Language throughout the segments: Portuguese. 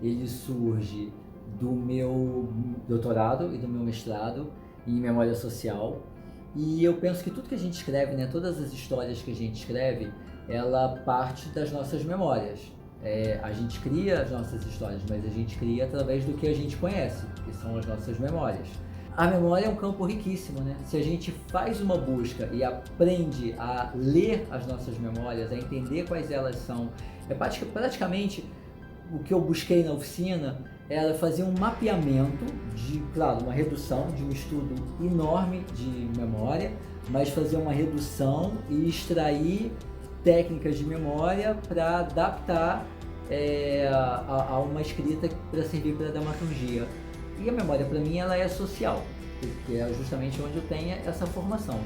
ele surge do meu doutorado e do meu mestrado em memória social. E eu penso que tudo que a gente escreve, né, todas as histórias que a gente escreve, ela parte das nossas memórias. A gente cria as nossas histórias, mas a gente cria através do que a gente conhece, que são as nossas memórias. A memória é um campo riquíssimo, né? Se a gente faz uma busca e aprende a ler as nossas memórias, a entender quais elas são, praticamente o que eu busquei na oficina era fazer um mapeamento de, claro, uma redução de um estudo enorme de memória, mas fazer uma redução e extrair técnicas de memória para adaptar a uma escrita para servir para a dramaturgia. E a memória, para mim, ela é social, porque é justamente onde eu tenho essa formação,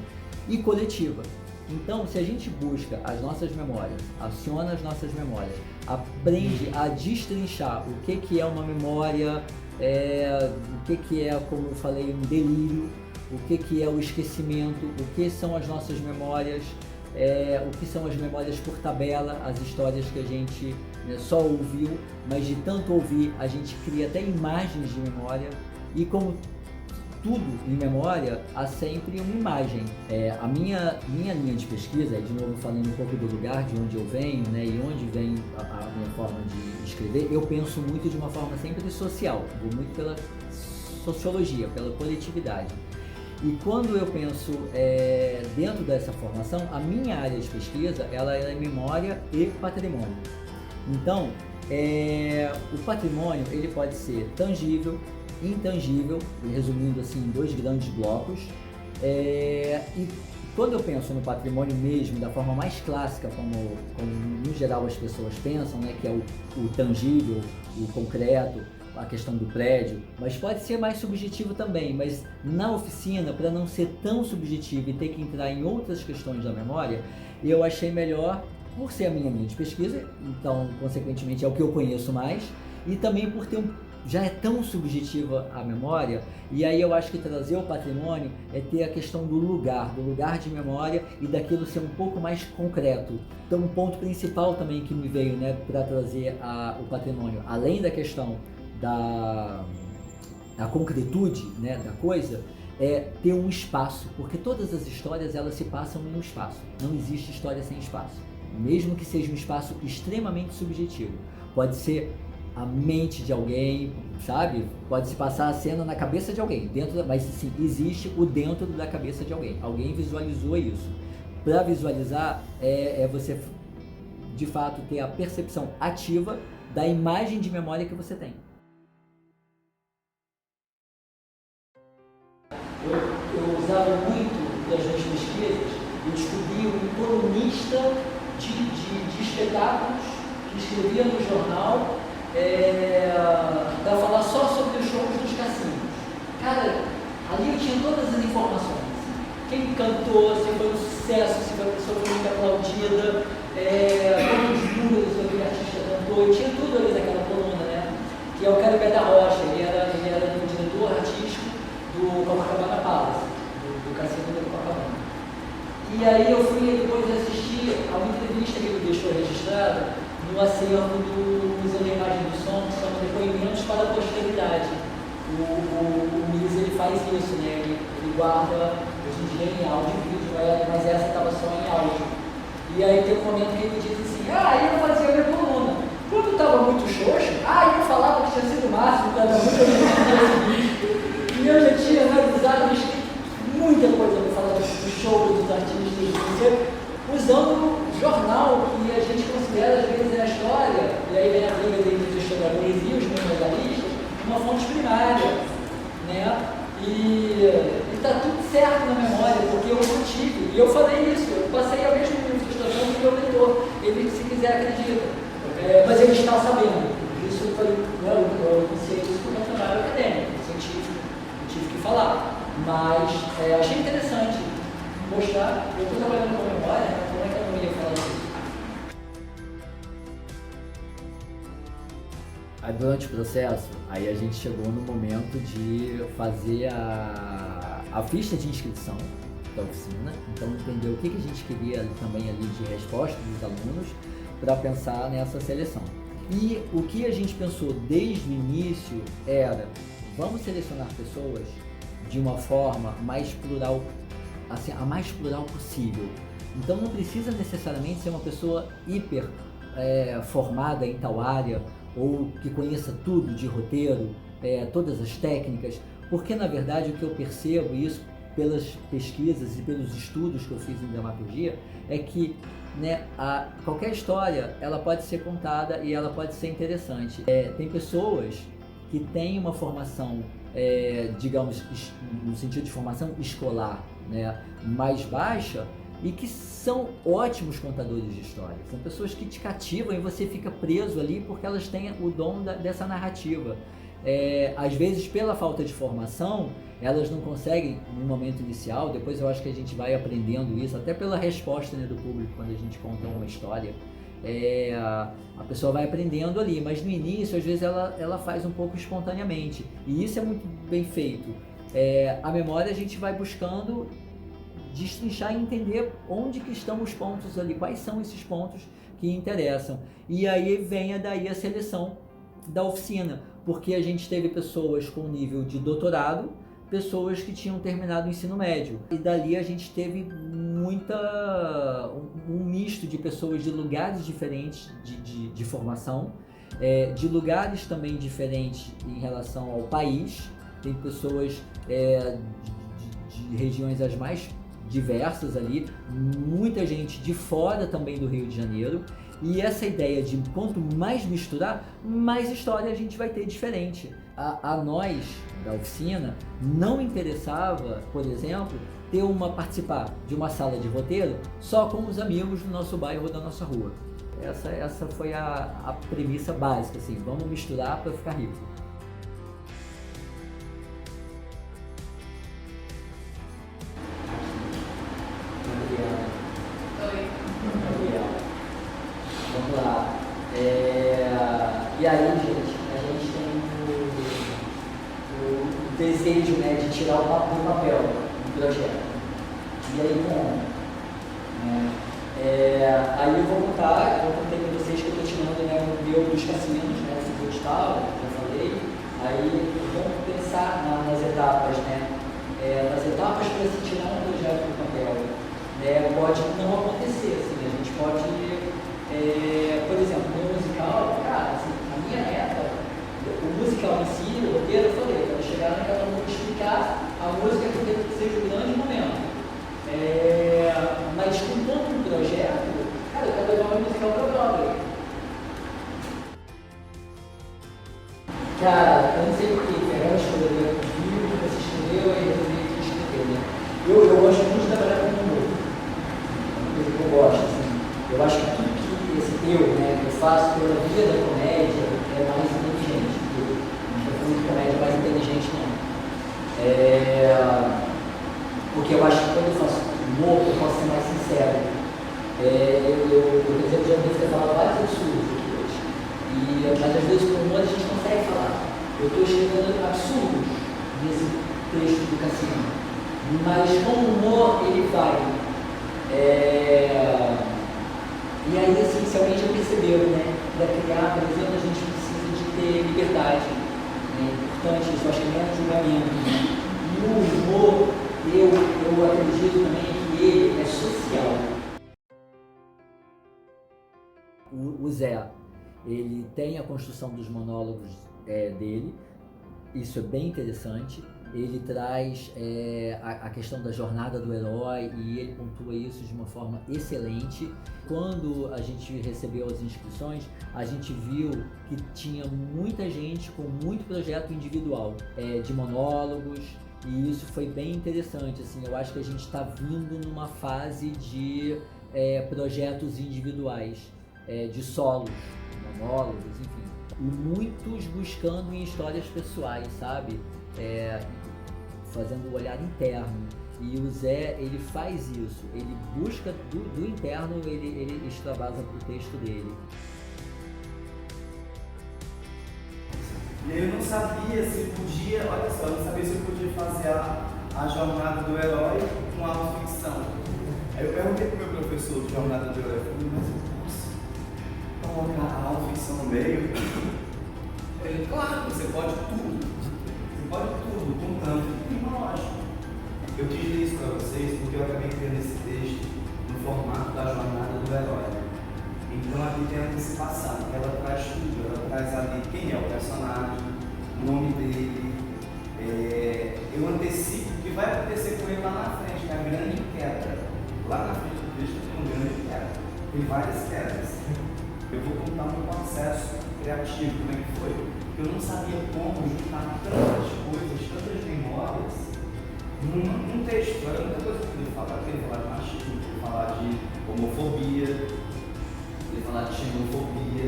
e coletiva. Então, se a gente busca as nossas memórias, aciona as nossas memórias, aprende a destrinchar o que é uma memória, o que é, como eu falei, um delírio, o que é o esquecimento, o que são as nossas memórias, o que são as memórias por tabela, as histórias que a gente só ouviu, mas de tanto ouvir a gente cria até imagens de memória, e como tudo em memória, há sempre uma imagem. A minha linha de pesquisa, de novo falando um pouco do lugar de onde eu venho, né, e onde vem a minha forma de escrever, eu penso muito de uma forma sempre social, vou muito pela sociologia, pela coletividade. E quando eu penso dentro dessa formação, a minha área de pesquisa ela é memória e patrimônio. Então, o patrimônio ele pode ser tangível, intangível, resumindo assim em dois grandes blocos. E quando eu penso no patrimônio mesmo, da forma mais clássica, como no geral as pessoas pensam, né, que é o tangível, o concreto, a questão do prédio, mas pode ser mais subjetivo também, mas na oficina, para não ser tão subjetivo e ter que entrar em outras questões da memória, eu achei melhor, por ser a minha linha de pesquisa, então consequentemente é o que eu conheço mais, e também por ter já é tão subjetiva a memória, e aí eu acho que trazer o patrimônio é ter a questão do lugar de memória e daquilo ser um pouco mais concreto. Então um ponto principal também que me veio, né, para trazer o patrimônio, além da questão da concretude, né, da coisa, é ter um espaço, porque todas as histórias elas se passam em um espaço, não existe história sem espaço, mesmo que seja um espaço extremamente subjetivo. Pode ser a mente de alguém, sabe? Pode se passar a cena na cabeça de alguém, mas sim, existe o dentro da cabeça de alguém. Alguém visualizou isso. Para visualizar, você de fato ter a percepção ativa da imagem de memória que você tem. Eu usava muito das minhas pesquisas, eu descobri um colunista de espetáculos que escrevia no jornal para falar só sobre os shows dos cassinos. Cara, ali eu tinha todas as informações. Quem cantou, se foi um sucesso, se foi a pessoa muito aplaudida, quantos números aquele artista cantou, eu tinha tudo ali naquela coluna, né? Que é o Caio da Rocha, ele era o diretor artístico do Copacabana Palace, do cassino do Copacabana. E aí eu fui depois assistir a uma entrevista que ele deixou registrada no acervo do Museu da Imagem do Som, que são depoimentos para a posteridade. O MIS ele faz isso, né? Ele guarda hoje em dia em áudio e vídeo, mas essa estava só em áudio. E aí tem um momento que ele diz assim, eu fazia a minha coluna. Quando estava muito xoxo, eu falava que tinha sido o máximo, que era muito e eu já tinha analisado, muita coisa para falar do show dos artistas, usando o jornal que a gente considera, às vezes, a história, e aí vem a briga entre os historiadores e os memorialistas, uma fonte primária, né? E está tudo certo na memória, porque eu mantive, e eu falei isso, eu passei a mesma frustração do meu leitor, ele, se quiser, acredita, mas ele está sabendo. Isso foi, eu iniciei isso por um trabalho acadêmico, científico, eu tive que falar, mas achei interessante mostrar, eu estou trabalhando com a memória, como é que eu não ia falar disso? Aí, durante o processo, aí a gente chegou no momento de fazer a ficha de inscrição da oficina, então entender o que a gente queria também ali de resposta dos alunos para pensar nessa seleção. E o que a gente pensou desde o início era, vamos selecionar pessoas de uma forma mais plural, assim, a mais plural possível. Então não precisa necessariamente ser uma pessoa hiper formada em tal área ou que conheça tudo de roteiro, todas as técnicas, porque na verdade o que eu percebo, isso pelas pesquisas e pelos estudos que eu fiz em dramaturgia, é que, né, qualquer história ela pode ser contada e ela pode ser interessante. Tem pessoas que têm uma formação, digamos, no sentido de formação escolar, né, mais baixa, e que são ótimos contadores de histórias. São pessoas que te cativam e você fica preso ali porque elas têm o dom dessa narrativa. Às vezes, pela falta de formação, elas não conseguem no momento inicial. Depois eu acho que a gente vai aprendendo isso, até pela resposta, né, do público quando a gente conta uma história. A pessoa vai aprendendo ali, mas no início, às vezes, ela faz um pouco espontaneamente. E isso é muito bem feito. A memória a gente vai buscando destrinchar e entender onde que estão os pontos ali, quais são esses pontos que interessam. E aí vem daí a seleção da oficina, porque a gente teve pessoas com nível de doutorado, pessoas que tinham terminado o ensino médio. E dali a gente teve um misto de pessoas de lugares diferentes de formação, de lugares também diferentes em relação ao país. Tem pessoas de regiões as mais diversas ali, muita gente de fora também do Rio de Janeiro, e essa ideia de quanto mais misturar, mais história a gente vai ter diferente. A nós, da oficina, não interessava, por exemplo, participar de uma sala de roteiro só com os amigos do nosso bairro ou da nossa rua. Essa foi a premissa básica, assim, vamos misturar para ficar rico. Vamos lá. E aí, gente, a gente tem o desejo, né, de tirar o papo do papel do projeto. E aí, como? Aí eu vou contar, eu contei para vocês que eu estou tirando, né, o meu dos cassinos, né, esse edital, já falei. Aí vamos pensar nas etapas, né? Nas etapas para se tirar um projeto do papel. Pode não acontecer, assim, a gente pode, por exemplo, no musical, cara, assim, a minha meta, o musical em si, o roteiro, eu falei, quando chegar na cada um explicar a música que seja o grande momento. Mas com tanto um projeto, cara, eu quero levar o musical para a Broadway. Cara, eu não sei porquê, pegar a escolha do livro que você escreveu e resolver que escreveu, né? Eu gosto muito de trabalhar com humor. Que eu gosto, assim. Eu acho que tudo que que eu faço pela via da comédia é mais inteligente. Não estou falando de comédia mais inteligente, não. Porque eu acho que quando eu faço humor, eu posso ser mais sincero. Por exemplo, já devo ter falado vários absurdos aqui hoje. Mas às vezes com humor a gente consegue falar. Eu estou escrevendo absurdos nesse texto do Cassino. Mas com humor ele vai. E aí, assim, se alguém já percebeu, né, para criar, por exemplo, a gente precisa de ter liberdade. É importante isso, eu acho que é menos julgamento. Né? E o humor, eu acredito também que ele é social. O Zé, ele tem a construção dos monólogos dele, isso é bem interessante. Ele traz a questão da jornada do herói e ele pontua isso de uma forma excelente. Quando a gente recebeu as inscrições, a gente viu que tinha muita gente com muito projeto individual, de monólogos, e isso foi bem interessante. Assim, eu acho que a gente está vindo numa fase de projetos individuais, de solos, monólogos, enfim. E muitos buscando em histórias pessoais, sabe? Fazendo o olhar interno. E o Zé, ele faz isso, ele busca do interno, ele extravasa para o texto dele. E eu não sabia se podia, olha só, eu não sabia se eu podia fazer a jornada do herói com autoficção. Aí eu perguntei para o meu professor de jornada do herói, eu falei, mas nossa, colocar a autoficção no meio, ele, claro, você pode tudo. Você pode tudo, contanto que tecnológico. Eu quis ler isso para vocês porque eu acabei criando esse texto no formato da jornada do herói. Então aqui tem a antecipação, ela traz tudo, ela traz ali quem é o personagem, o nome dele. Eu antecipo o que vai acontecer com ele lá na frente, que é a grande queda. Lá na frente do texto tem uma grande queda. Tem várias quedas. Eu vou contar um processo criativo, como é que foi. Eu não sabia como juntar tantas coisas, tantas memórias num texto. Era muita coisa que eu queria falar. Eu queria falar de machismo, eu queria falar de homofobia, eu queria falar de xenofobia.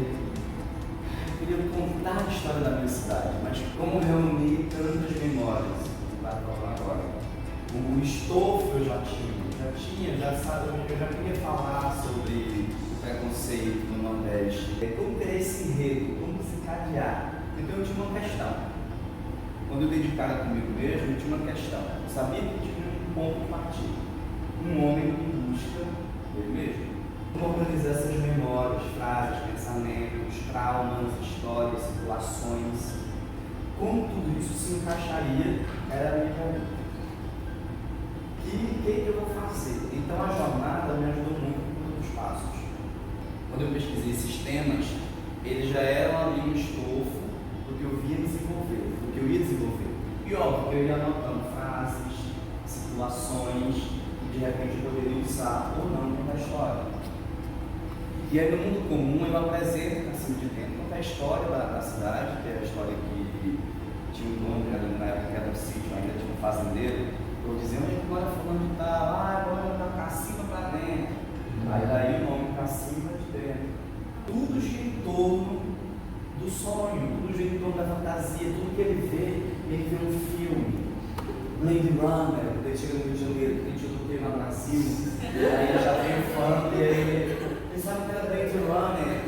Eu queria contar a história da minha cidade, mas como reunir tantas memórias? Vai falar agora. O estofo eu já sabe, eu já queria falar sobre o preconceito no Nordeste. Como criar esse enredo, como desencadear. Então eu tinha uma questão. Quando eu dei de cara comigo mesmo, eu tinha uma questão. Eu sabia que tinha um ponto de partida. Um homem em busca dele mesmo. Como organizar essas memórias, frases, pensamentos, traumas, histórias, situações. Como tudo isso se encaixaria era a minha pergunta. O que eu vou fazer? Então a jornada me ajudou muito com os passos. Quando eu pesquisei esses temas, eles já eram ali um estofo do que eu ia desenvolver. E óbvio que eu ia anotando frases, situações que de repente eu poderia usar ou não contar a história. E aí no mundo comum eu apresento assim de dentro, contar a história da cidade, que é a história que tinha um dono, na época que era um sítio, ainda tinha um fazendeiro. Eu dizia, onde agora fulano de tal, agora está cacimba para dentro. Aí daí o nome cacimba de dentro. Tudo gira em torno do sonho, tudo gira em torno da fantasia, tudo que ele vê um filme. Blade Runner, ele chega no Rio de Janeiro, que tem título que lá no Brasil, aí ele já vem fã, e aí ele sabe que era Blade Runner.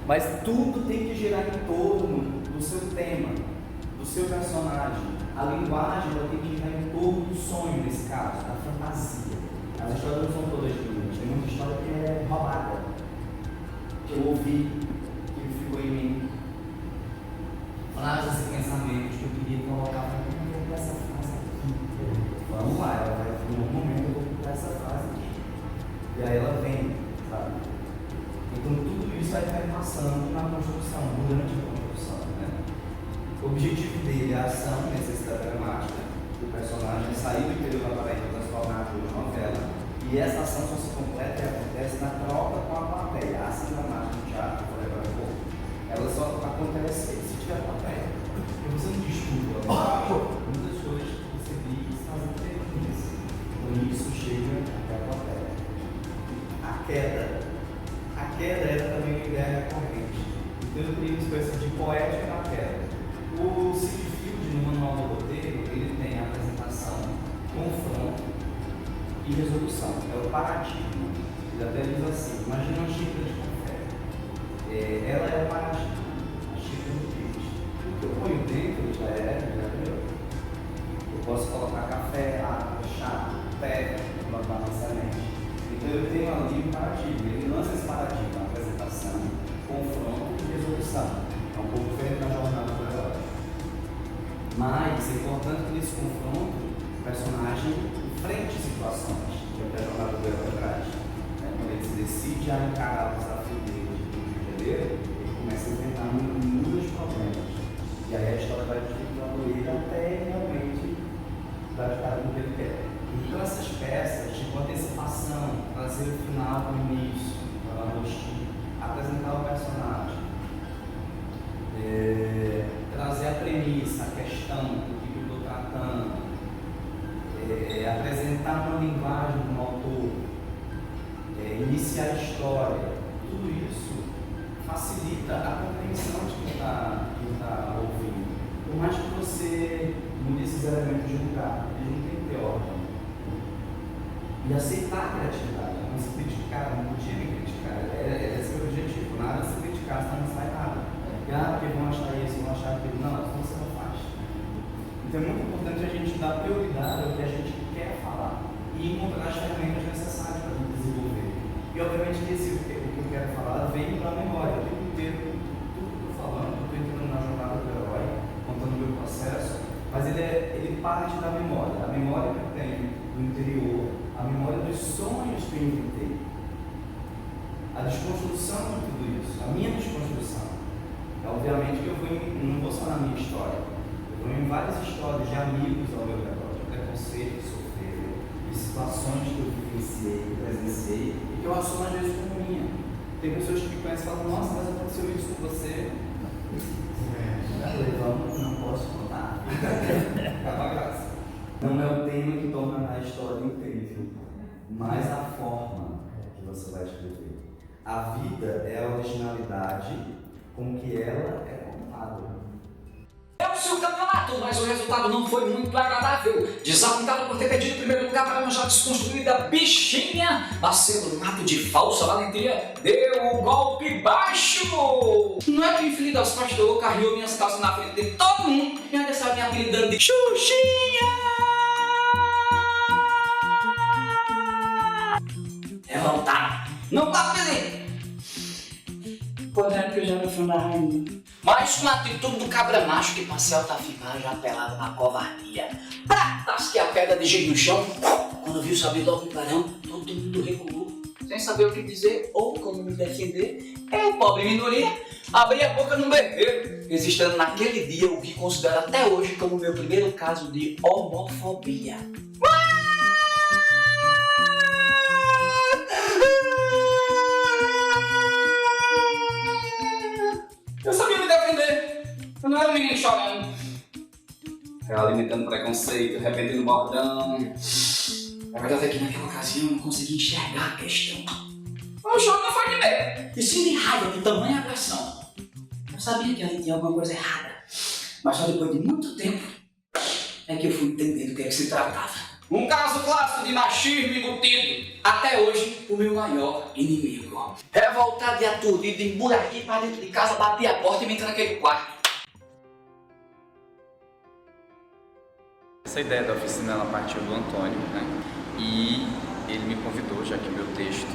Mas tudo tem que girar em torno do seu tema, do seu personagem. A linguagem ela tem que girar em torno do sonho, nesse caso, da fantasia. As histórias não são todas minhas, tem muita história que é roubada, que eu ouvi, que ficou em mim. Frases e pensamentos que eu queria colocar, mas eu vou botar essa frase aqui. Vamos lá, ela vai vir um momento, eu vou botar essa frase aqui. E aí ela vem, sabe? Então tudo isso vai passando na construção, durante a construção, né? O objetivo dele é a ação, necessidade dramática do personagem sair do interior da Paraíba e transformar em novela. E essa ação só se completa e acontece na troca com a plateia. A ação dramática do teatro, por exemplo, ela só acontece se tiver plateia. Porque você não diz tudo, muitas coisas que você diz fazem diferença. Então isso chega até a plateia. A queda era também uma ideia recorrente. Então eu criei uma espécie de poética na queda. O Sigfield, no manual do roteiro, ele tem a apresentação, confronto e resolução. É o paradigma. Ele até diz assim, imagina uma xícara de café. Ela é o paradigma, a xícara do peixe. O que eu ponho dentro já deu. Eu posso colocar café, água, chá, terra, plantar na semente. Então eu tenho ali um paradigma. Ele lança esse paradigma, apresentação, confronto e resolução. É um pouco diferente da jornada do herói. Mas é importante que nesse confronto o personagem enfrente situações, que é o que a jornada do herói traz. Quando ele se decide a encarar o desafio dele de Rio de Janeiro, ele começa a enfrentar muitos problemas. E aí a história vai desvirtuando ele até realmente dar de cara no que ele quer. Então essas peças, tipo antecipação, trazer o final para o início, para a apresentar o personagem. Trazer a premissa, a questão do que eu estou tratando, apresentar uma linguagem do autor, iniciar a história, tudo isso facilita a compreensão de quem está ouvindo. Por mais que você mude esses elementos de lugar, eles não tem que ter ordem. E aceitar a criatividade, não se criticar, não podia me criticar, esse é o objetivo, nada se criticar, senão não sai nada. Porque vão achar isso, vão achar aquilo. Não, então você não faz. Então é muito importante a gente dar prioridade ao que a gente quer falar e encontrar as ferramentas necessárias para a gente desenvolver. E obviamente que o que eu quero falar vem para a memória. inteiro tudo que eu estou falando, eu estou entrando na jornada do herói, contando o meu processo, mas ele parte da memória, a memória que eu tenho do interior, a memória dos sonhos que eu inventei, a desconstrução de tudo isso, a minha desconstrução. Obviamente que não vou só na minha história, eu vou em várias histórias de amigos ao meu redor, de preconceito que sofreram, de situações que eu vivenciei, que presenciei e que eu assumo às vezes como minha. Tem pessoas que me conhecem e falam, nossa, mas aconteceu isso com você. Não posso contar. Acaba a graça. Não é o tema que torna a história incrível, mas a forma que você vai escrever. A vida é a originalidade com que ela é contada. Venceu o campeonato, mas o resultado não foi muito agradável. Desapontado por ter perdido o primeiro lugar para uma já desconstruída bichinha, Marcelo Nato de falsa valentia deu o golpe baixo. Não é que o infeliz das costas carregou minhas calças na frente de todo mundo e ainda estava me apelidando de Xuxinha. Revoltado. Não tá feliz. Podendo que eu já era fã da rainha. Mas com a atitude do cabra macho que Marcel tá ficando já pelado na covardia. Pra tasquear a pedra de jeito no chão, quando viu saber logo no clarão, todo mundo recuou, sem saber o que dizer ou como me defender. Eu, pobre minoria, abri a boca no berreiro, registrando naquele dia o que considero até hoje como meu primeiro caso de homofobia. Eu sabia me defender, eu não era um menino chorando. Alimentando preconceito, arrependendo bordão. A verdade é que naquela ocasião eu não consegui enxergar a questão. O choro não foi de medo, e sim de raiva de tamanha agressão. Eu sabia que ali tinha alguma coisa errada, mas só depois de muito tempo é que eu fui entender do que se tratava. Um caso clássico de machismo embutido. Até hoje, o meu maior inimigo. Revoltado e aturdido, emburaquei para dentro de casa, bati a porta e me entrei naquele quarto. Essa ideia da oficina ela partiu do Antônio, né? E ele me convidou, já que meu texto,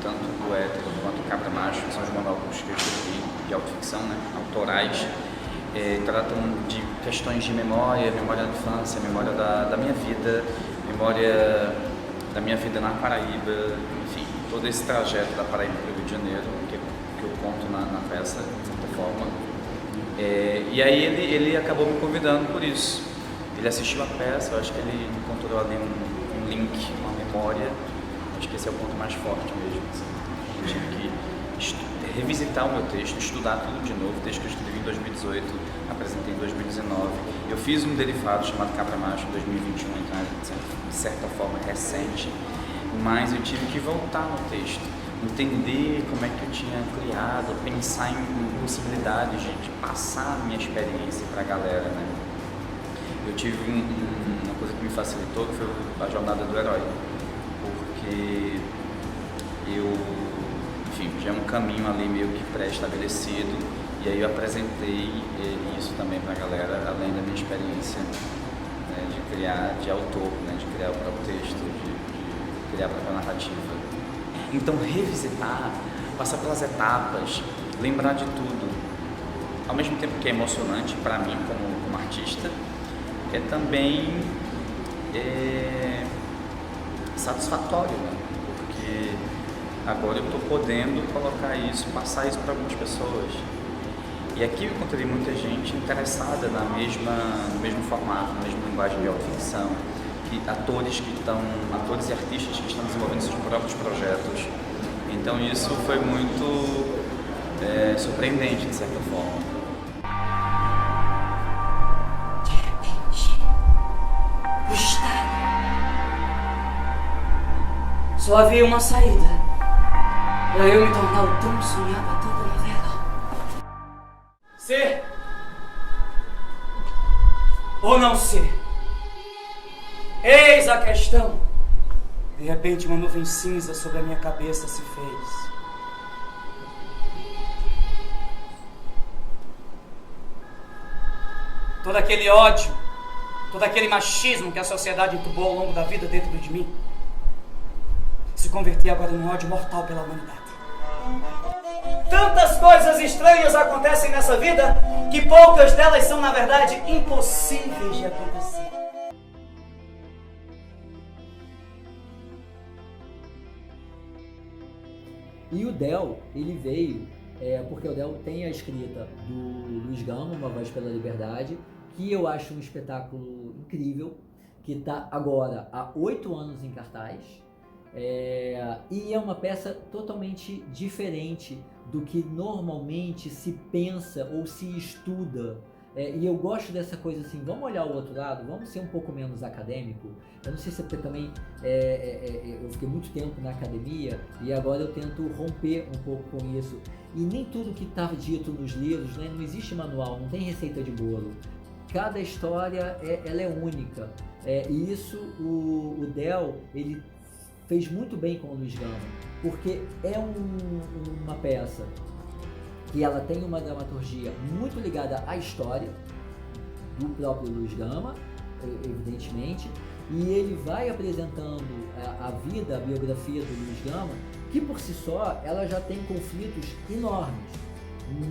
tanto do hétero quanto do cabra macho, são os monólogos que eu escrevi de autoficção, né? Autorais, tratam de questões de memória, memória da infância, memória da minha vida, memória da minha vida na Paraíba, enfim, todo esse trajeto da Paraíba para o Rio de Janeiro, que eu conto na peça, de certa forma. E aí ele acabou me convidando por isso. Ele assistiu a peça, eu acho que ele encontrou ali um link, uma memória, acho que esse é o ponto mais forte mesmo. Assim. Eu tive que revisitar o meu texto, estudar tudo de novo, texto que eu escrevi em 2018, apresentei em 2019. Eu fiz um derivado chamado Cabra Macho em 2021, então de certa forma recente, mas eu tive que voltar no texto, entender como é que eu tinha criado, pensar em possibilidades de passar a minha experiência para a galera, né? Eu tive uma coisa que me facilitou, que foi a jornada do herói, porque enfim, já é um caminho ali meio que pré-estabelecido, e aí eu apresentei isso também para a galera, além da minha experiência, né, de criar, de autor, né, de criar o próprio texto, de criar a própria narrativa. Então revisitar, passar pelas etapas, lembrar de tudo, ao mesmo tempo que é emocionante para mim como artista, é também satisfatório, né? Porque agora eu estou podendo colocar isso, passar isso para algumas pessoas. E aqui eu encontrei muita gente interessada no mesmo formato, na mesma linguagem de autoficção, atores e artistas que estão desenvolvendo seus próprios projetos. Então isso foi muito surpreendente, de certa forma. Só havia uma saída para eu me tornar o tão sonhado ator da novela. Ser ou não ser? Eis a questão. De repente uma nuvem cinza sobre a minha cabeça se fez. Todo aquele ódio, todo aquele machismo que a sociedade incubou ao longo da vida dentro de mim, se convertia agora num ódio mortal pela humanidade. tantas coisas estranhas acontecem nessa vida que poucas delas são, na verdade, impossíveis de acontecer. E o Del, ele veio, porque o Del tem a escrita do Luiz Gama, Uma Voz pela Liberdade, que eu acho um espetáculo incrível, que está agora há 8 anos em cartaz, e é uma peça totalmente diferente do que normalmente se pensa ou se estuda. E eu gosto dessa coisa assim, vamos olhar o outro lado, vamos ser um pouco menos acadêmico. Eu não sei se é porque também eu fiquei muito tempo na academia e agora eu tento romper um pouco com isso. E nem tudo que está dito nos livros, né, não existe manual, não tem receita de bolo. Cada história ela é única. E isso o Del, ele fez muito bem com o Luiz Gama, porque é uma peça que ela tem uma dramaturgia muito ligada à história do próprio Luiz Gama, evidentemente, e ele vai apresentando a vida, a biografia do Luiz Gama, que por si só ela já tem conflitos enormes.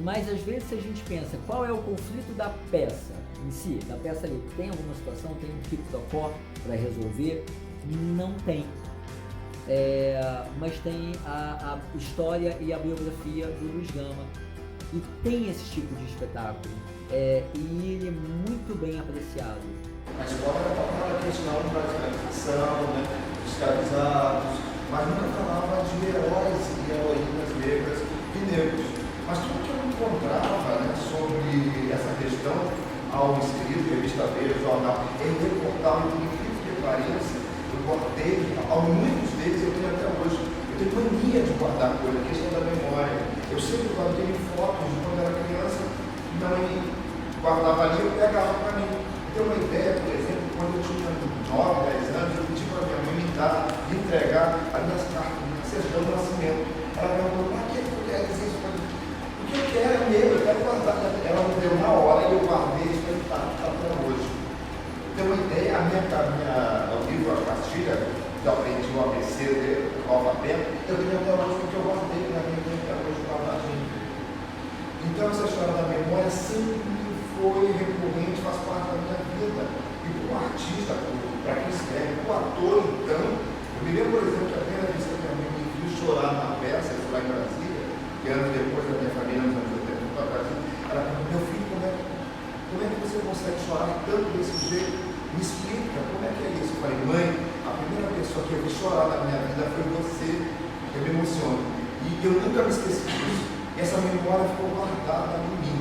Mas às vezes, se a gente pensa qual é o conflito da peça em si, da peça ali, tem alguma situação, tem um quiproquó para resolver? Não tem. Mas tem a história e a biografia do Luiz Gama. E tem esse tipo de espetáculo. E ele é muito bem apreciado. A escola era para questionar a escravização, né, escravizados, mas nunca falava de heróis e heroínas negras e negros. Mas tudo que eu encontrava, né, sobre essa questão ao escrito, revista Veja, jornal, em reportar, por incrível que pareça, eu guardei, muitos deles eu tenho até hoje. Eu tenho mania de guardar coisa, questão da memória. Eu sempre guardei fotos de quando era criança, mãe guardava ali, eu pegava para mim. Eu tenho uma ideia, por exemplo, quando eu tinha 9, 10 anos, eu pedi para minha mãe me dar, me entregar as minhas cartas, minha certidão do nascimento. Ela perguntou, mas o que tu quer dizer isso? O que eu quero mesmo, eu quero guardar. Ela me deu na hora e eu guardei isso que está até hoje. Eu tenho uma ideia, o livro A Castilha, que eu aprendi o ABC, o alfabeto, eu tenho até hoje porque eu guardei na minha mãe até hoje guardadinho. Então essa história da memória sempre foi recorrente, faz parte da minha vida. E para o artista, para quem escreve, para o ator, então, eu me lembro, por exemplo, que a primeira vez que a minha mãe me viu chorar na peça, isso lá em Brasília, e anos depois da minha família, nos anos 80, para Brasília, ela perguntou, meu filho, como é que você consegue chorar tanto desse jeito? Me explica, como é que é isso? Eu falei, mãe, a primeira pessoa que eu vi chorar na minha vida foi você. Eu me emociono. E eu nunca me esqueci disso. E essa memória ficou guardada em mim.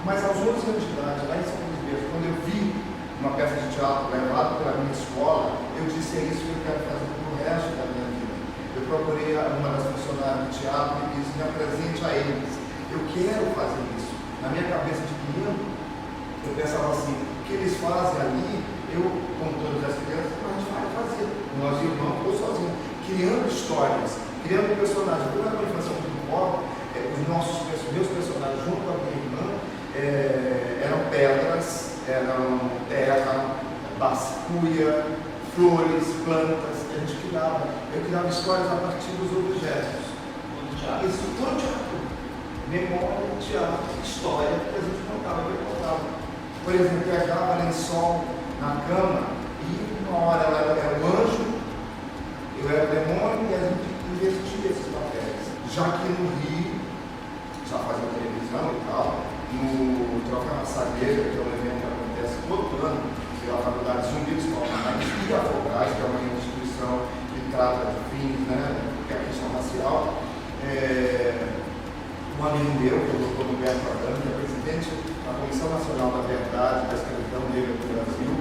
Mas aos 11 anos de idade, lá em São Luís, quando eu vi uma peça de teatro levada pela minha escola, eu disse, é isso que eu quero fazer pro resto da minha vida. Eu procurei uma das funcionárias de teatro e disse, me apresente a eles. Eu quero fazer isso. Na minha cabeça de menino, eu pensava assim, o que eles fazem ali, eu, como todas as crianças, a gente vai fazer. Nós irmãos, ou sozinhos, criando histórias, criando personagens. Quando eu era uma infância muito pobre, meus personagens, junto com a minha irmã, eram pedras, eram terra, basculha, flores, plantas. A gente criava. Eu criava histórias a partir dos objetos. Isso tudo teatro. Memória, teatro, história que a gente contava, eu contava. Por exemplo, eu pegava lençol na cama e uma hora ela era o anjo, eu era o demônio e a gente investia esses papéis. Já que no Rio, já fazia televisão e tal, no Troca Massagueira, que é um evento que acontece todo ano pela Faculdade Zumbi dos Palmares e a Focais, que é uma instituição que trata de fins, né, que é a questão racial. Um amigo meu, que é o Dr. Humberto Adame, que é presidente da Comissão Nacional da Verdade e da Escravidão Negra do Brasil,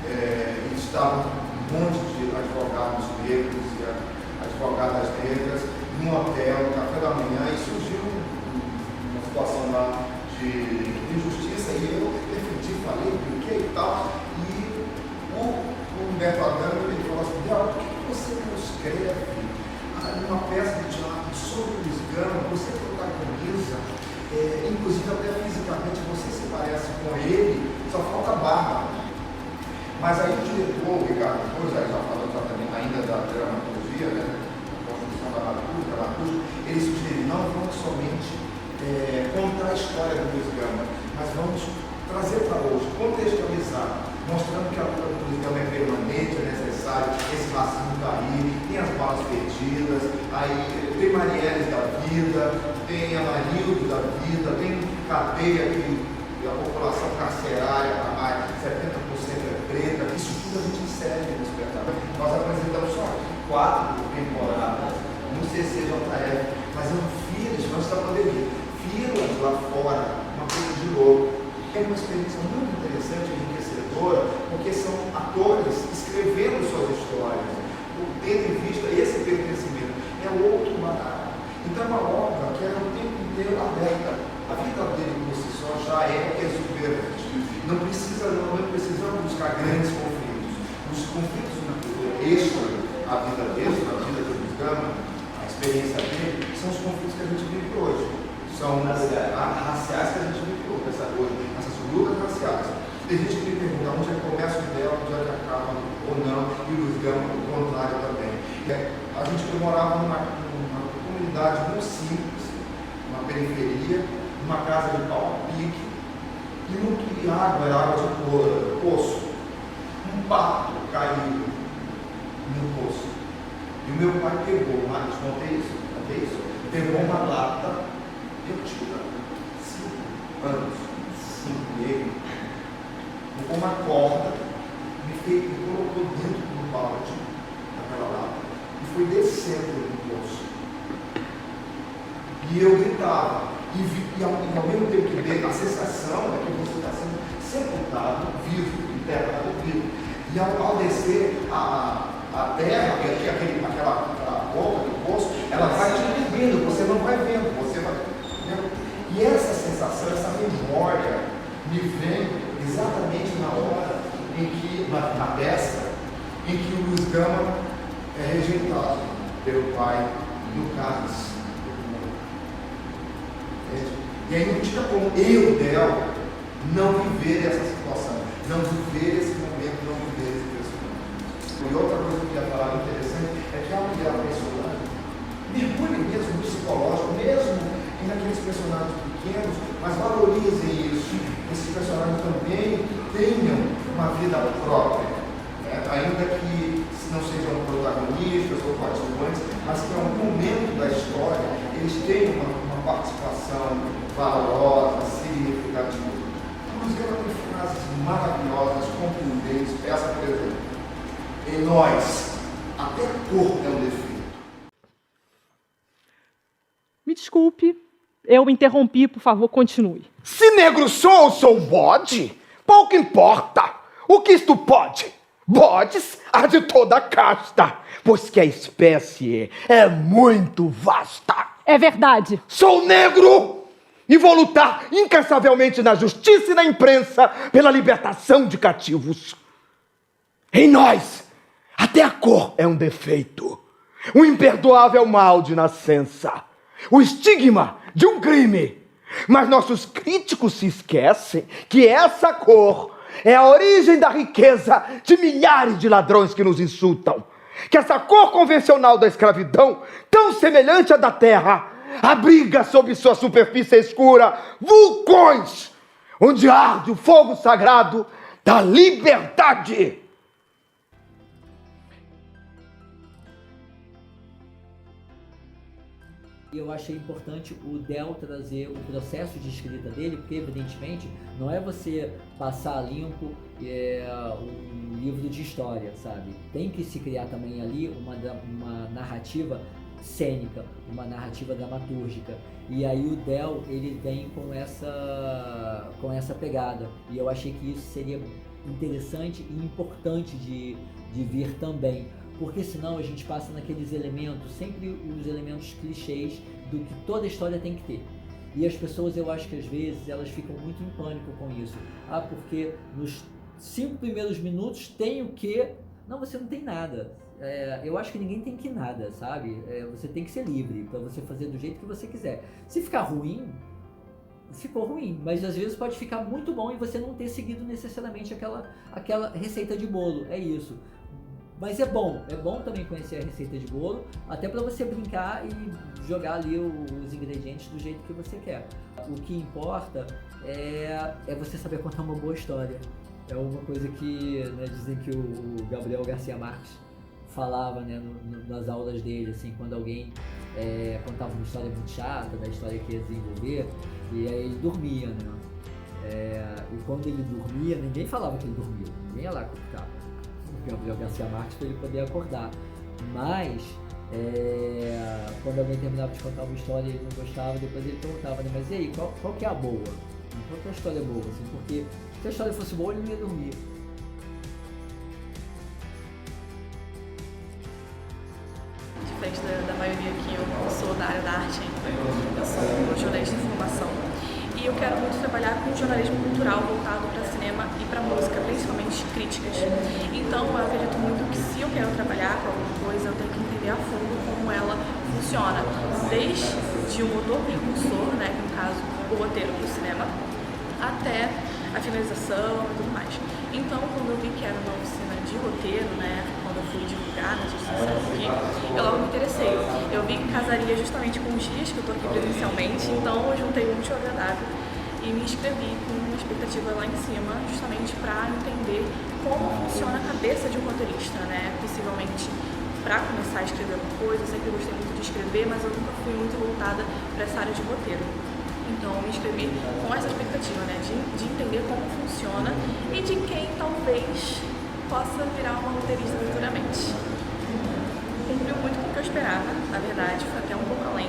e estavam um monte de advogados negros e advogadas negras num hotel, no café da manhã, e surgiu uma situação lá de injustiça, e eu defendi, falei, brinquei e tal, e o Humberto Adame, ele falou assim, Del, por que você não escreve uma peça de teatro sobre o Luiz Gama, você protagoniza, inclusive até fisicamente você se parece com ele, só falta barba. Mas aí o diretor, o Ricardo Cruz, aí já falou também ainda da dramaturgia, né, da construção da dramaturgia, ele sugeriu, não vamos somente contar a história do Luiz Gama, mas vamos trazer para hoje, contextualizar, mostrando que a luta do Luiz Gama é permanente, é necessário, esse racismo cair, tem as balas perdidas, aí tem Marielles da vida, tem Amarildo da vida, tem cadeia que a população carcerária, a mais 70% é preta, isso tudo a gente serve no espetáculo. Nós apresentamos só 4 temporadas no CCJF, mas eu fiz, antes da pandemia, filas lá fora, uma coisa de louco. É uma experiência muito interessante, enriquecedora, porque são atores escrevendo suas histórias, tendo em vista esse pertencimento. É outro barato. Então é uma obra que é o tempo inteiro aberta. A vida dele por si só já é exuberante. Não precisamos buscar grandes conflitos. Os conflitos na cultura extra, a vida do Luiz Gama, a experiência dele, são os conflitos que a gente vive hoje. São raciais que a gente vive hoje, essas lutas raciais. Tem gente que me pergunta onde é que começa o ideal, onde é que acaba ou não, e o Luiz Gama, o contrário também. A gente morava numa comunidade muito simples, uma periferia, uma casa de pau a pique, e não tinha água, era água de poço. Um pato caiu no poço. E o meu pai pegou, contei isso? Pegou uma lata, eu tinha 5 anos, 5 meio, pegou uma corda, me colocou dentro do balde, daquela lata, e foi descendo no poço. E eu gritava. E ao mesmo tempo que veio, a sensação é que você está sendo sepultado, vivo, enterrado, vivo. E ao descer a terra, aquela boca do poço, ela vai te engolindo, você não vai vendo, você vai vendo. E essa sensação, essa memória, me vem exatamente na hora em que, na peça, em que o Luiz Gama é rejeitado pelo pai no cálice. E aí não tinha como eu, Del, não viver essa situação, não viver esse momento, não viver esse personagem. E outra coisa que eu queria falar interessante é que a mulher personagem mergulhe mesmo no psicológico, mesmo naqueles personagens pequenos, mas valorizem isso. Esses personagens também tenham uma vida própria, ainda que não sejam protagonistas ou participantes, mas que em algum momento da história eles tenham uma participação valorosa, significativa. A música tem frases maravilhosas, contundentes. Essa, por exemplo, em nós, até a cor é um defeito. Me desculpe, eu interrompi, por favor, continue. Se negro sou ou sou bode, pouco importa. O que isto pode? Bodes há de toda a casta, pois que a espécie é muito vasta. É verdade. Sou negro e vou lutar incansavelmente na justiça e na imprensa pela libertação de cativos. Em nós, até a cor é um defeito, um imperdoável mal de nascença, o estigma de um crime. Mas nossos críticos se esquecem que essa cor é a origem da riqueza de milhares de ladrões que nos insultam. Que essa cor convencional da escravidão, tão semelhante à da terra, abriga sob sua superfície escura vulcões, onde arde o fogo sagrado da liberdade. Eu achei importante o Del trazer o processo de escrita dele, porque evidentemente não é você passar limpo um livro de história, sabe? Tem que se criar também ali uma narrativa cênica, uma narrativa dramatúrgica. E aí o Del, ele vem com essa pegada. E eu achei que isso seria interessante e importante de vir também. Porque senão a gente passa naqueles elementos, sempre os elementos clichês do que toda história tem que ter. E as pessoas, eu acho que às vezes, elas ficam muito em pânico com isso. Ah, porque nos 5 primeiros minutos tem o quê? Não, você não tem nada. Eu acho que ninguém tem que nada, sabe? Você tem que ser livre para você fazer do jeito que você quiser. Se ficar ruim, ficou ruim, mas às vezes pode ficar muito bom e você não ter seguido necessariamente aquela receita de bolo. É isso. Mas é bom também conhecer a receita de bolo, até para você brincar e jogar ali os ingredientes do jeito que você quer. O que importa é você saber contar uma boa história. É uma coisa que, né, dizem que o Gabriel Garcia Marques falava, né, nas aulas dele, assim, quando alguém contava uma história muito chata, da história que ia desenvolver, e aí ele dormia, né? E quando ele dormia, ninguém falava que ele dormia, ninguém ia lá cutucar o Gabriel Garcia Marques para ele poder acordar. Mas, quando alguém terminava de contar uma história e ele não gostava, depois ele perguntava, né, mas e aí, qual que é a boa? Qual que é a história boa? Assim, porque se a história fosse boa, ele não ia dormir. Diferente da maioria que eu sou da área da arte, eu sou jornalista de formação e eu quero muito trabalhar com jornalismo cultural voltado para cinema e para música, principalmente críticas. Então eu acredito muito que se eu quero trabalhar com alguma coisa, eu tenho que entender a fundo como ela funciona, desde o motor percursor, né, que no caso o roteiro para o cinema, até a finalização e tudo mais. Então, quando eu vi que era uma oficina de roteiro, né, quando eu fui divulgar nas instituições aqui, eu logo me interessei. Eu vi que casaria justamente com os dias que eu estou aqui presencialmente, então eu juntei um útil ao agradável e me inscrevi com uma expectativa lá em cima, justamente para entender como funciona a cabeça de um roteirista, né, possivelmente para começar a escrever alguma coisa. Eu sempre gostei muito de escrever, mas eu nunca fui muito voltada para essa área de roteiro. Então eu me inscrevi com essa expectativa, né, de entender como funciona e de quem talvez possa virar uma roteirista futuramente. Cumpriu muito com o que eu esperava, na verdade, foi até um pouco além.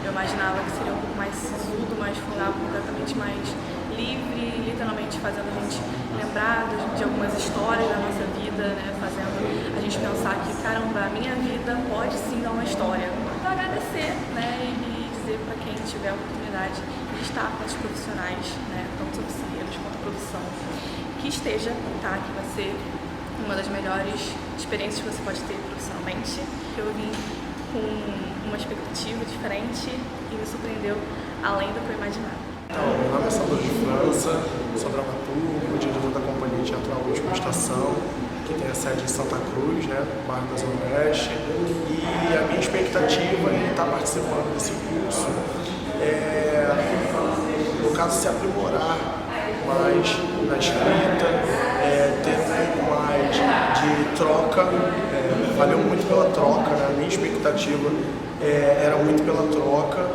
Eu imaginava que seria um pouco mais sisudo, mas foi algo completamente mais livre, literalmente fazendo a gente lembrar de algumas histórias da nossa vida, né, fazendo a gente pensar que, caramba, a minha vida pode sim dar uma história. Então agradecer, né, e dizer para quem tiver a oportunidade de estar com esses profissionais, né, tanto oficieiros quanto produção, que esteja, tá, que vai ser uma das melhores experiências que você pode ter profissionalmente. Eu vim com uma expectativa diferente e me surpreendeu além do que eu imaginava. Então, meu nome é Salvador de França, sou dramaturgo, diretor da Companhia Teatral Última Estação, que tem a sede em Santa Cruz, né, no bairro da Zona Oeste, e a minha expectativa em estar participando desse curso é, no caso, se aprimorar mais na escrita, ter um pouco mais de troca, valeu muito pela troca, né? A minha expectativa era muito pela troca,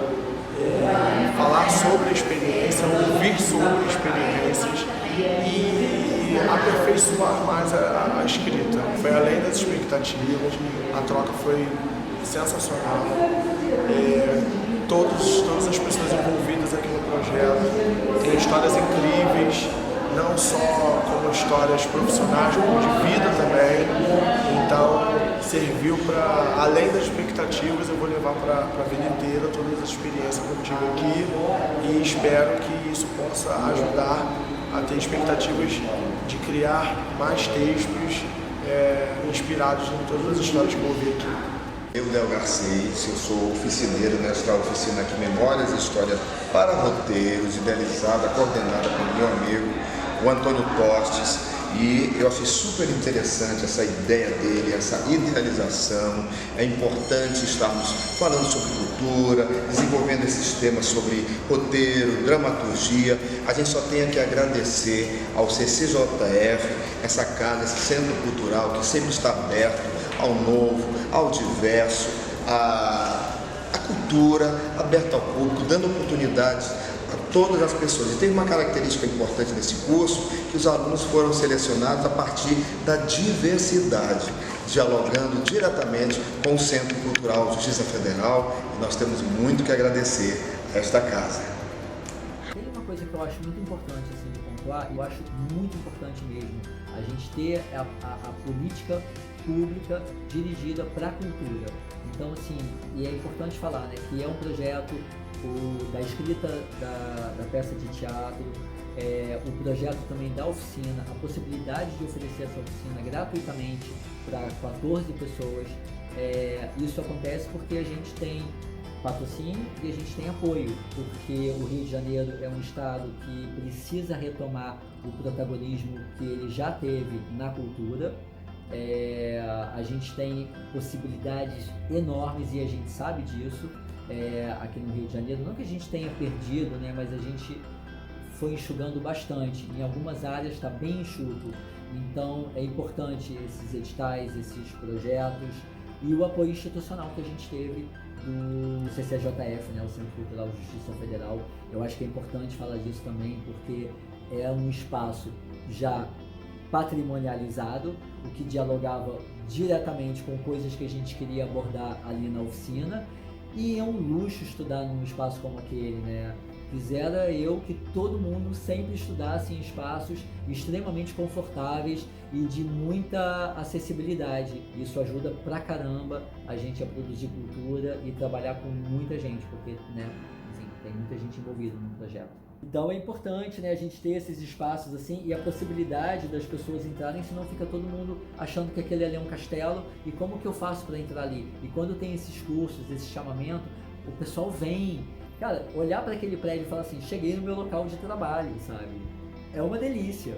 falar sobre a experiência, ouvir sobre experiências e aperfeiçoar mais a escrita. Foi além das expectativas, a troca foi sensacional. Todas as pessoas envolvidas aqui no projeto têm histórias incríveis, não só como histórias profissionais, como de vida também. Então, serviu para, além das expectativas, eu vou levar para a vida inteira todas as experiências que eu tive aqui e espero que isso possa ajudar a ter expectativas de criar mais textos inspirados em todas as histórias que eu ouvi aqui. Eu, Del Garcês, eu sou oficineiro nesta oficina aqui, Memórias e Histórias para Roteiros, idealizada, coordenada pelo meu amigo, o Antônio Tostes, e eu achei super interessante essa ideia dele, essa idealização. É importante estarmos falando sobre cultura, desenvolvendo esses temas sobre roteiro, dramaturgia. A gente só tem que agradecer ao CCJF, essa casa, esse centro cultural que sempre está aberto ao novo, ao diverso, à cultura, aberta ao público, dando oportunidades a todas as pessoas. E tem uma característica importante nesse curso, que os alunos foram selecionados a partir da diversidade, dialogando diretamente com o Centro Cultural Justiça Federal, e nós temos muito que agradecer a esta casa. Tem uma coisa que eu acho muito importante assim, de pontuar, eu acho muito importante mesmo, a gente ter a política pública dirigida para a cultura. Então, assim, e é importante falar, né, que é um projeto da escrita da peça de teatro, o projeto também da oficina, a possibilidade de oferecer essa oficina gratuitamente para 14 pessoas. Isso acontece porque a gente tem patrocínio e a gente tem apoio, porque o Rio de Janeiro é um estado que precisa retomar o protagonismo que ele já teve na cultura. A gente tem possibilidades enormes e a gente sabe disso aqui no Rio de Janeiro. Não que a gente tenha perdido, né, mas a gente foi enxugando bastante. Em algumas áreas está bem enxuto. Então é importante esses editais, esses projetos e o apoio institucional que a gente teve do CCJF, né, o Centro Cultural de Justiça Federal. Eu acho que é importante falar disso também, porque é um espaço já patrimonializado, o que dialogava diretamente com coisas que a gente queria abordar ali na oficina, e é um luxo estudar num espaço como aquele, né? Quisera eu que todo mundo sempre estudasse em espaços extremamente confortáveis e de muita acessibilidade. Isso ajuda pra caramba a gente a produzir cultura e trabalhar com muita gente, porque, né, assim, tem muita gente envolvida no projeto. Então é importante, né, a gente ter esses espaços assim e a possibilidade das pessoas entrarem, senão fica todo mundo achando que aquele ali é um castelo e como que eu faço para entrar ali? E quando tem esses cursos, esse chamamento, o pessoal vem. Cara, olhar para aquele prédio e falar assim, cheguei no meu local de trabalho, sabe? É uma delícia.